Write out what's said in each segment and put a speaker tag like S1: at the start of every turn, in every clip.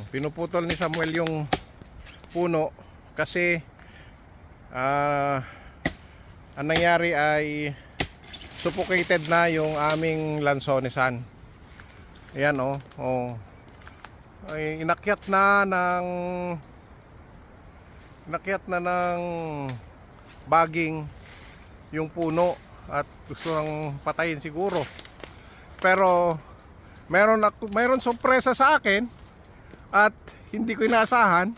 S1: pinuputol ni Samuel yung puno kasi ang nangyari ay suffocated na yung aming lansonesan. Ayan ay inakyat na ng baging yung puno at gusto nang patayin siguro. Pero mayroon sorpresa sa akin at hindi ko inaasahan.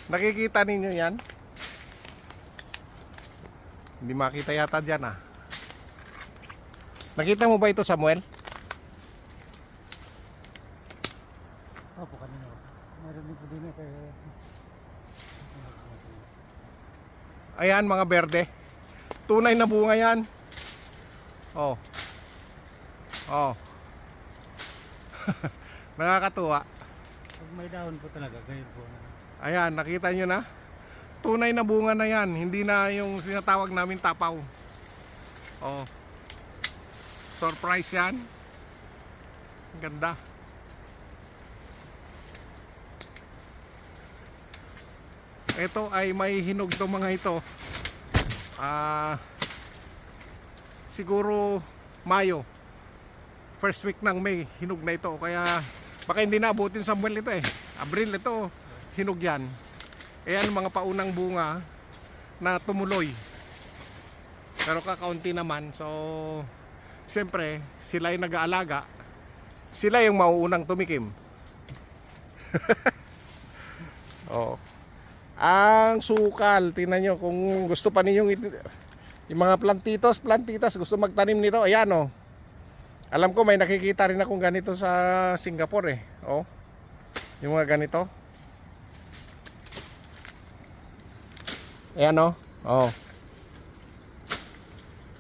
S1: Nakikita ninyo yan? Hindi makita yata dyan Nakita mo ba ito, Samuel?
S2: Opo, kanina. Meron din po din kaya...
S1: Ayan, mga berde. Tunay na bunga yan. Oh. Nakakatuwa.
S2: Pag may dahon po talaga, ganyan po.
S1: Ayan, nakita nyo na? Tunay na bunga na yan. Hindi na yung sinatawag namin tapaw. Oh. Surprise yan. Ang ganda. Ito ay may hinog to mga ito. Siguro Mayo. First week ng May, hinog na ito. Kaya baka hindi na abutin Samuel ito Abril ito, hinog yan. Ayan mga paunang bunga na tumuloy. Pero kakaunti naman. So siyempre sila yung nag-aalaga. Sila yung mauunang tumikim. Ang sukal, tingnan nyo kung gusto pa ninyong yung mga plantitas gusto magtanim nito. Ayan alam ko may nakikita rin akong ganito sa Singapore yung mga ganito. Ayan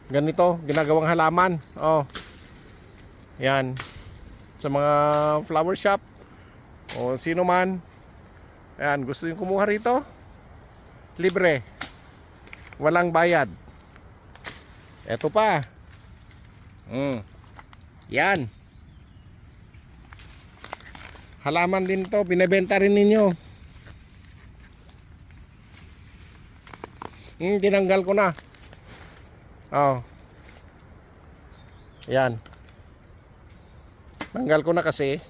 S1: ganito, ginagawang halaman. Yan. Sa mga flower shop o sino man. Ayan, gusto yung kumuha rito? Libre. Walang bayad. Eto pa. Yan. Halaman din to, binebenta rin ninyo. Tinanggal ko na. Yan. Tanggal ko na kasi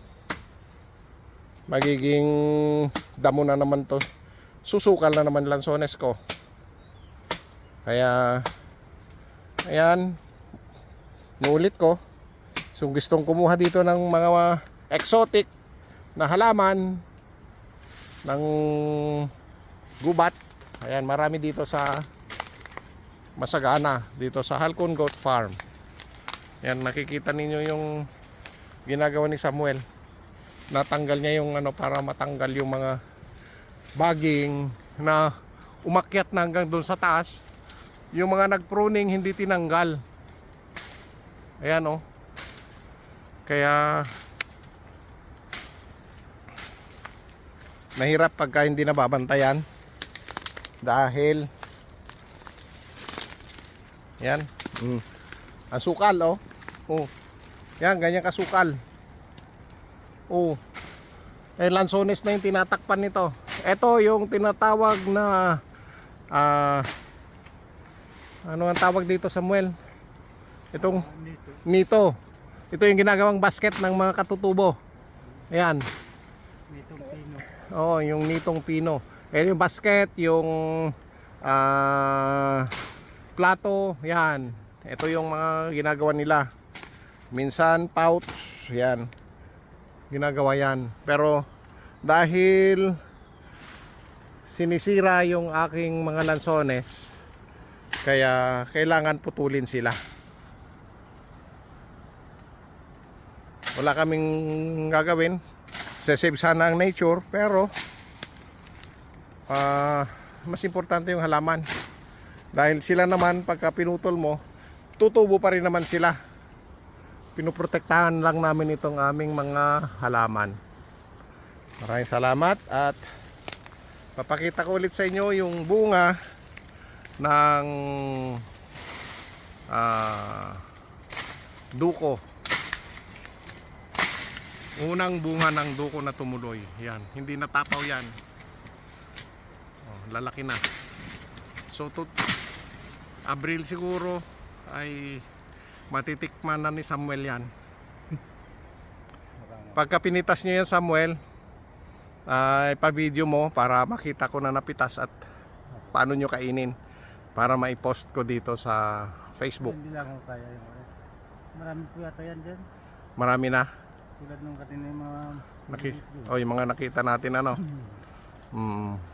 S1: magiging damo na naman to. Susukal na naman lansones ko. Kaya ayan, nulit ko. So gustong kumuha dito ng mga exotic na halaman ng gubat. Ayan, marami dito sa Masagana, dito sa Halcon Goat Farm. Ayan, nakikita ninyo yung ginagawa ni Samuel. Natanggal niya yung para matanggal yung mga baging na umakyat na hanggang doon sa taas. Yung mga nagpruning hindi tinanggal. Ayan Kaya mahirap pagka hindi nababantayan. Dahil yan. Ang sukal yan, ganyan kasukal. Lansones na yung tinatakpan nito. Ito yung tinatawag na ano ang tawag dito, Samuel? Itong nito. Ito yung ginagawang basket ng mga katutubo. Ayan.
S2: Nitong pino.
S1: Yung nitong pino. Ayan yung basket, yung plato, yan. Ito yung mga ginagawa nila. Minsan pouch, yan. Ginagawa yan. Pero dahil sinisira yung aking mga lansones, kaya kailangan putulin sila. Wala kaming gagawin. Sasave sana ang nature, pero mas importante yung halaman. Dahil sila naman pagka pinutol mo, tutubo pa rin naman sila. Pinoprotektahan lang namin itong aming mga halaman. Maraming salamat at papakita ko ulit sa inyo yung bunga ng duko. Unang bunga ng duko na tumuloy. Yan, hindi natapaw yan. Oh, lalaki na. So Abril siguro ay matitikman na ni Samuel yan. Pagka pinitas nyo yan, Samuel, ay pa-video mo para makita ko na napitas at paano nyo kainin para maipost ko dito sa Facebook.
S2: Hindi lang ako kaya yung ano. Marami po yata yan dyan.
S1: Marami na.
S2: Tulad nung kanina yung mga
S1: Yung mga nakita natin ano. Mm.